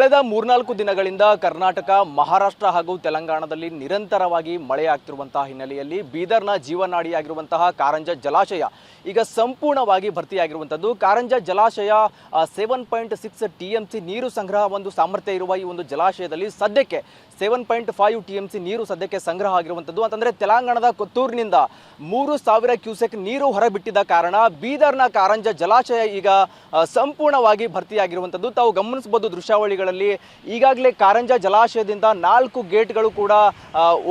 ಕಳೆದ 3-4 ದಿನಗಳಿಂದ ಕರ್ನಾಟಕ, ಮಹಾರಾಷ್ಟ್ರ ಹಾಗೂ ತೆಲಂಗಾಣದಲ್ಲಿ ನಿರಂತರವಾಗಿ ಮಳೆಯಾಗ್ತಿರುವಂತಹ ಹಿನ್ನೆಲೆಯಲ್ಲಿ ಬೀದರ್ನ ಜೀವನಾಡಿಯಾಗಿರುವಂತಹ ಕಾರಂಜ ಜಲಾಶಯ ಈಗ ಸಂಪೂರ್ಣವಾಗಿ ಭರ್ತಿಯಾಗಿರುವಂಥದ್ದು. ಕಾರಂಜ ಜಲಾಶಯ 7.6 TMC ನೀರು ಸಂಗ್ರಹ ಒಂದು ಸಾಮರ್ಥ್ಯ ಇರುವ ಈ ಒಂದು ಜಲಾಶಯದಲ್ಲಿ ಸದ್ಯಕ್ಕೆ 7.5 TMC ನೀರು ಸದ್ಯಕ್ಕೆ ಸಂಗ್ರಹ ಆಗಿರುವಂಥದ್ದು. ಅಂತಂದರೆ ತೆಲಂಗಾಣದ ಕೊತ್ತೂರಿನಿಂದ 3000 ಕ್ಯೂಸೆಕ್ ನೀರು ಹೊರಬಿಟ್ಟಿದ್ದ ಕಾರಣ ಬೀದರ್ನ ಕಾರಂಜ ಜಲಾಶಯ ಈಗ ಸಂಪೂರ್ಣವಾಗಿ ಭರ್ತಿಯಾಗಿರುವಂಥದ್ದು. ತಾವು ಗಮನಿಸಬಹುದು ದೃಶ್ಯಾವಳಿಗಳಲ್ಲಿ ಈಗಾಗಲೇ ಕಾರಂಜ ಜಲಾಶಯದಿಂದ 4 ಗೇಟ್ಗಳು ಕೂಡ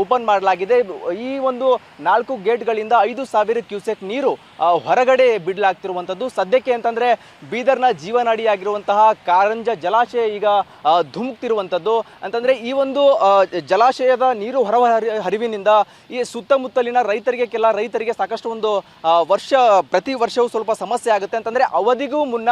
ಓಪನ್ ಮಾಡಲಾಗಿದೆ. ಈ ಒಂದು 4 ಗೇಟ್ಗಳಿಂದ 5000 ಕ್ಯೂಸೆಕ್ ನೀರು ಹೊರಗಡೆ ಬಿಡಲಾಗ್ತಿರುವಂಥದ್ದು. ಸದ್ಯಕ್ಕೆ ಅಂತಂದರೆ ಬೀದರ್ನ ಜೀವನಾಡಿಯಾಗಿರುವಂತಹ ಕಾರಂಜ ಜಲಾಶಯ ಈಗ ಧುಮುಕ್ತಿರುವಂಥದ್ದು. ಅಂತಂದರೆ ಈ ಒಂದು ಜಲಾಶಯದ ನೀರು ಹೊರ ಹರಿವಿನಿಂದ ಈ ಸುತ್ತಮುತ್ತಲಿನ ರೈತರಿಗೆ ಸಾಕಷ್ಟು ಒಂದು ಪ್ರತಿ ವರ್ಷವೂ ಸ್ವಲ್ಪ ಸಮಸ್ಯೆ ಆಗುತ್ತೆ. ಅಂತಂದರೆ ಅವಧಿಗೂ ಮುನ್ನ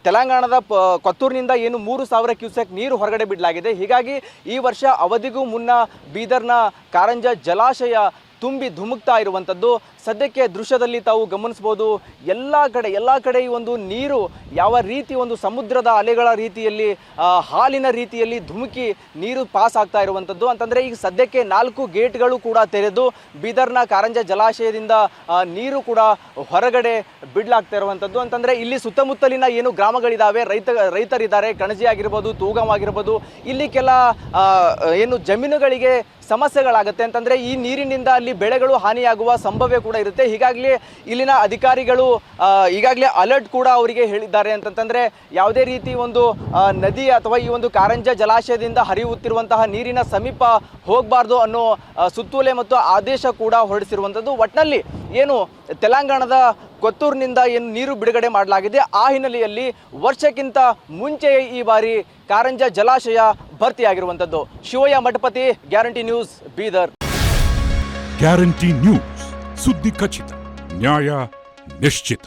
ತೆಲಂಗಾಣದ ಕೊತ್ತೂರಿನಿಂದ ಏನು 3000 ಕ್ಯೂಸೆಕ್ ನೀರು ಹೊರಗಡೆ ಬಿಡಲಾಗಿದೆ. ಹೀಗಾಗಿ ಈ ವರ್ಷ ಅವಧಿಗೂ ಮುನ್ನ ಬೀದರ್ನ ಕಾರಂಜ ಜಲಾಶಯ ತುಂಬಿ ಧುಮುಕ್ತಾ ಇರುವಂಥದ್ದು. ಸದ್ಯಕ್ಕೆ ದೃಶ್ಯದಲ್ಲಿ ತಾವು ಗಮನಿಸ್ಬೋದು, ಎಲ್ಲ ಕಡೆ ಈ ಒಂದು ನೀರು ಯಾವ ರೀತಿ ಒಂದು ಸಮುದ್ರದ ಅಲೆಗಳ ರೀತಿಯಲ್ಲಿ ಹಾಲಿನ ರೀತಿಯಲ್ಲಿ ಧುಮುಕಿ ನೀರು ಪಾಸ್ ಆಗ್ತಾ ಇರುವಂಥದ್ದು. ಅಂತಂದರೆ ಈಗ ಸದ್ಯಕ್ಕೆ 4 ಗೇಟ್ಗಳು ಕೂಡ ತೆರೆದು ಬೀದರ್ನ ಕಾರಂಜ ಜಲಾಶಯದಿಂದ ನೀರು ಕೂಡ ಹೊರಗಡೆ ಬಿಡಲಾಗ್ತಾ ಇರುವಂಥದ್ದು. ಅಂತಂದರೆ ಇಲ್ಲಿ ಸುತ್ತಮುತ್ತಲಿನ ಏನು ಗ್ರಾಮಗಳಿದ್ದಾವೆ, ರೈತರಿದ್ದಾರೆ, ಕಣಜಿ ಆಗಿರ್ಬೋದು, ತೂಗಮ್ ಆಗಿರ್ಬೋದು, ಇಲ್ಲಿ ಕೆಲ ಏನು ಜಮೀನುಗಳಿಗೆ ಸಮಸ್ಯೆಗಳಾಗುತ್ತೆ. ಅಂತಂದರೆ ಈ ನೀರಿನಿಂದ ಅಲ್ಲಿ ಬೆಳೆಗಳು ಹಾನಿಯಾಗುವ ಸಂಭವ ಕೂಡ ಇರುತ್ತೆ. ಹೀಗಾಗಲೇ ಇಲ್ಲಿನ ಅಧಿಕಾರಿಗಳು ಈಗಾಗಲೇ ಅಲರ್ಟ್ ಕೂಡ ಅವರಿಗೆ ಹೇಳಿದ್ದಾರೆ. ಅಂತಂದರೆ ಯಾವುದೇ ರೀತಿ ಒಂದು ನದಿ ಅಥವಾ ಈ ಒಂದು ಕಾರಂಜ ಜಲಾಶಯದಿಂದ ಹರಿಯುತ್ತಿರುವಂತಹ ನೀರಿನ ಸಮೀಪ ಹೋಗಬಾರ್ದು ಅನ್ನೋ ಸುತ್ತೋಲೆ ಮತ್ತು ಆದೇಶ ಕೂಡ ಹೊರಡಿಸಿರುವಂಥದ್ದು. ಒಟ್ಟಿನಲ್ಲಿ ಏನು ತೆಲಂಗಾಣದ ಕೊತ್ತೂರಿನಿಂದ ಏನು ನೀರು ಬಿಡುಗಡೆ ಮಾಡಲಾಗಿದೆ, ಆ ಹಿನ್ನೆಲೆಯಲ್ಲಿ ವರ್ಷಕ್ಕಿಂತ ಮುಂಚೆಯೇ ಈ ಬಾರಿ ಕಾರಂಜ ಜಲಾಶಯ ಭರ್ತಿಯಾಗಿರುವಂಥದ್ದು. Shivayya Mathapati, guarantee news, Bidar. Guarantee news, ಸುದ್ದಿ ಖಚಿತ, ನ್ಯಾಯ ನಿಶ್ಚಿತ.